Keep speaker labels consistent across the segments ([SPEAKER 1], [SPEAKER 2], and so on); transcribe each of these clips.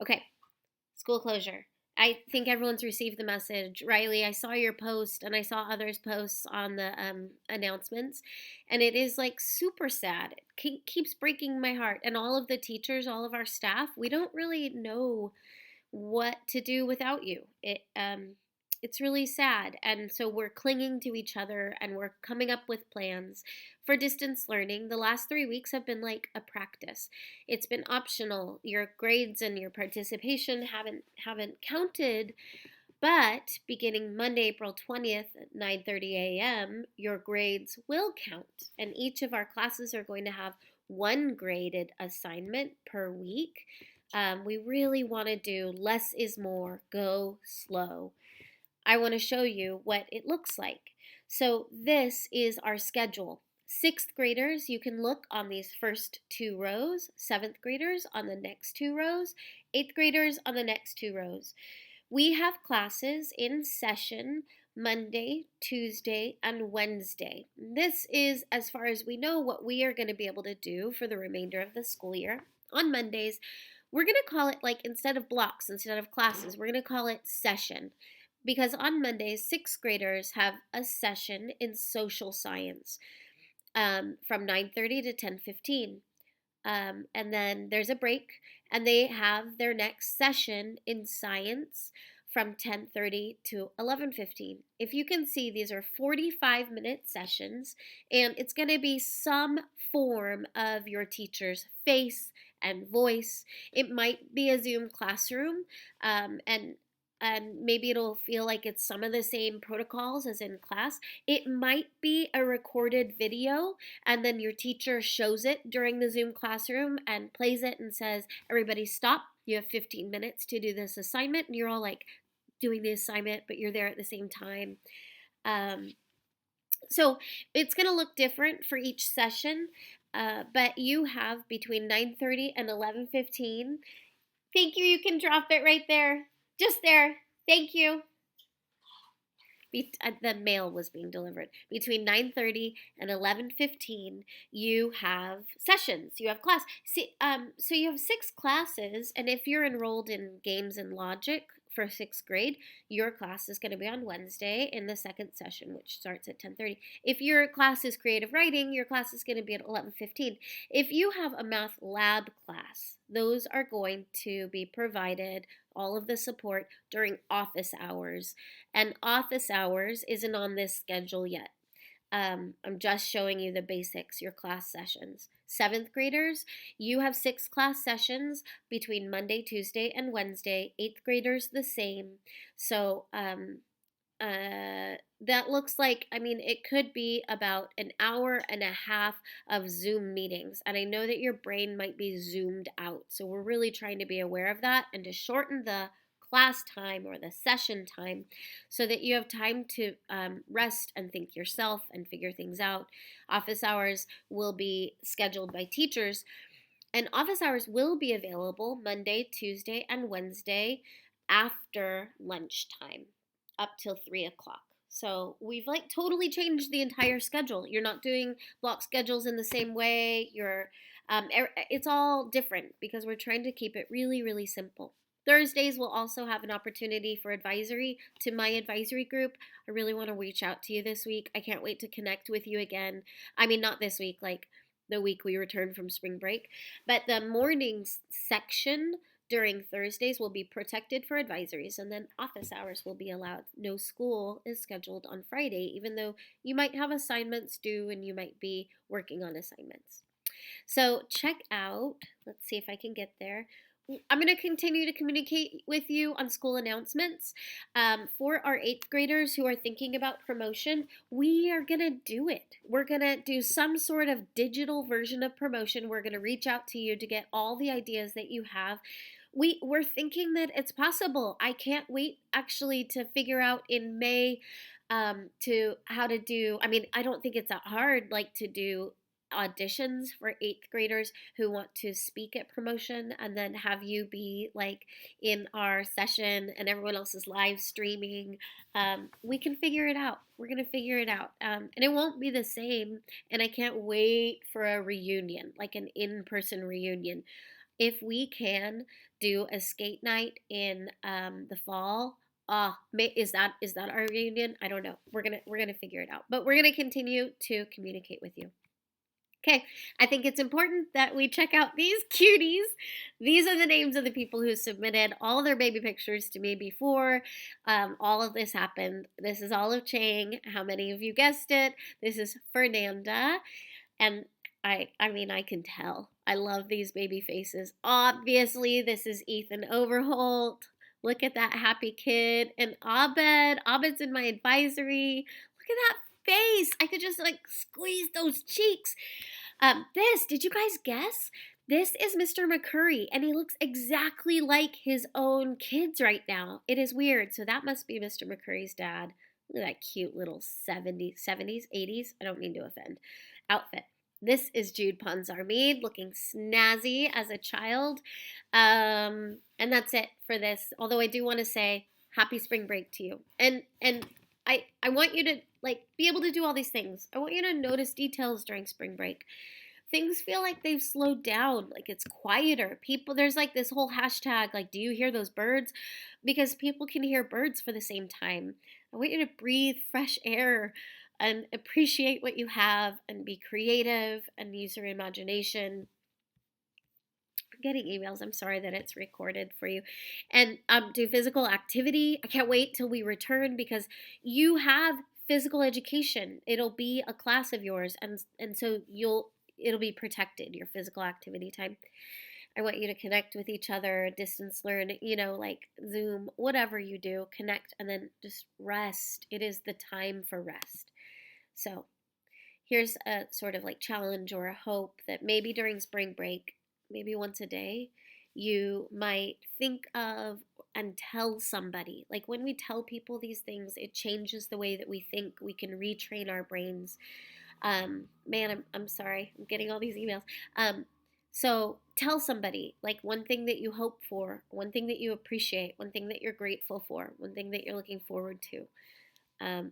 [SPEAKER 1] Okay, school closure. I think everyone's received the message. Riley, I saw your post and I saw others' posts on the announcements, and it is like super sad. It keeps breaking my heart. And all of the teachers, all of our staff, we don't really know what to do without you. It's really sad, and so we're clinging to each other and we're coming up with plans for distance learning. The last 3 weeks have been like a practice. It's been optional. Your grades and your participation haven't counted, but beginning Monday, April 20th at 9:30 a.m., your grades will count, and each of our classes are going to have one graded assignment per week. We really want to do less is more, go slow. I want to show you what it looks like. So this is our schedule. Sixth graders, you can look on these first two rows. Seventh graders on the next two rows. Eighth graders on the next two rows. We have classes in session Monday, Tuesday, and Wednesday. This is, as far as we know, what we are going to be able to do for the remainder of the school year. On Mondays, we're going to call it, like, instead of blocks, instead of classes, we're going to call it session. Because on Mondays, sixth graders have a session in social science from 9:30 to 10:15. And then there's a break, and they have their next session in science from 10:30 to 11:15. If you can see, these are 45-minute sessions, and it's going to be some form of your teacher's face and voice. It might be a Zoom classroom, and maybe it'll feel like it's some of the same protocols as in class. It might be a recorded video, and then your teacher shows it during the Zoom classroom and plays it and says, everybody stop, you have 15 minutes to do this assignment, and you're all like doing the assignment, but you're there at the same time. So it's going to look different for each session, but you have between 9:30 and 11:15. Thank you. You can drop it right there. Just there. Thank you. The mail was being delivered. Between 9:30 and 11:15, you have sessions. You have class. See, so you have 6 classes, and if you're enrolled in games and logic for 6th grade, your class is going to be on Wednesday in the second session, which starts at 10:30. If your class is creative writing, your class is going to be at 11:15. If you have a math lab class, those are going to be provided, all of the support, during office hours. And office hours isn't on this schedule yet. I'm just showing you the basics, your class sessions. 7th graders, you have 6 class sessions between Monday, Tuesday, and Wednesday. 8th graders, the same. So that looks like, I mean, it could be about an hour and a half of Zoom meetings. And I know that your brain might be zoomed out. So we're really trying to be aware of that and to shorten the class time or the session time so that you have time to rest and think yourself and figure things out. Office hours will be scheduled by teachers, and office hours will be available Monday, Tuesday, and Wednesday after lunchtime up till 3 o'clock. So we've like totally changed the entire schedule. You're not doing block schedules in the same way. It's all different because we're trying to keep it really, really simple. Thursdays will also have an opportunity for advisory to my advisory group. I really want to reach out to you this week. I can't wait to connect with you again. I mean, not this week, like the week we return from spring break, but the mornings section during Thursdays will be protected for advisories, and then office hours will be allowed. No school is scheduled on Friday, even though you might have assignments due and you might be working on assignments. So check out, let's see if I can get there. I'm going to continue to communicate with you on school announcements. For our 8th graders who are thinking about promotion, we are going to do it. We're going to do some sort of digital version of promotion. We're going to reach out to you to get all the ideas that you have. We're thinking that it's possible. I can't wait actually to figure out in May to how to do, I mean, I don't think it's that hard, like to do auditions for 8th graders who want to speak at promotion, and then have you be like in our session and everyone else is live streaming. We can figure it out. We're going to figure it out. And it won't be the same. And I can't wait for a reunion, like an in-person reunion. if we can do a skate night in the fall, is that our reunion? I don't know. We're gonna figure it out, but we're gonna continue to communicate with you. Okay, I think it's important that we check out these cuties. These are the names of the people who submitted all their baby pictures to me before all of this happened. This is Olive Chang. How many of you guessed it? This is Fernanda. And I mean, I can tell. I love these baby faces. Obviously, this is Ethan Overholt. Look at that happy kid. And Abed. Abed's in my advisory. Look at that face. I could just like squeeze those cheeks. Did you guys guess? This is Mr. McCurry, and he looks exactly like his own kids right now. It is weird. So that must be Mr. McCurry's dad. Look at that cute little 70s, 80s. I don't mean to offend. Outfit. This is Jude Ponzarmid looking snazzy as a child. And that's it for this. Although I do want to say happy spring break to you. And I want you to like be able to do all these things. I want you to notice details during spring break. Things feel like they've slowed down, like it's quieter. People, there's like this whole hashtag, like, do you hear those birds? Because people can hear birds for the same time. I want you to breathe fresh air and appreciate what you have and be creative and use your imagination. I'm getting emails. I'm sorry that it's recorded for you. And do physical activity. I can't wait till we return because you have physical education. It'll be a class of yours, and so it'll be protected, your physical activity time. I want you to connect with each other, distance learn, like Zoom, whatever you do, connect and then just rest. It is the time for rest. So here's a sort of like challenge or a hope that maybe during spring break, maybe once a day, you might think of and tell somebody. Like when we tell people these things, it changes the way that we think. We can retrain our brains. Man, I'm sorry. I'm getting all these emails. So tell somebody like one thing that you hope for, one thing that you appreciate, one thing that you're grateful for, one thing that you're looking forward to.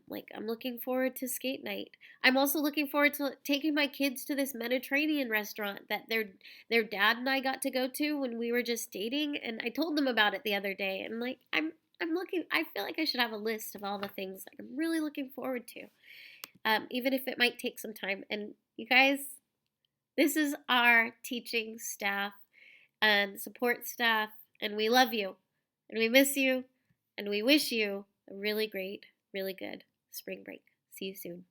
[SPEAKER 1] Like I'm looking forward to skate night. I'm also looking forward to taking my kids to this Mediterranean restaurant that their dad and I got to go to when we were just dating, and I told them about it the other day. And like I'm looking. I feel like I should have a list of all the things like I'm really looking forward to, even if it might take some time. And you guys, this is our teaching staff and support staff, and we love you, and we miss you, and we wish you a really great, really good spring break. See you soon.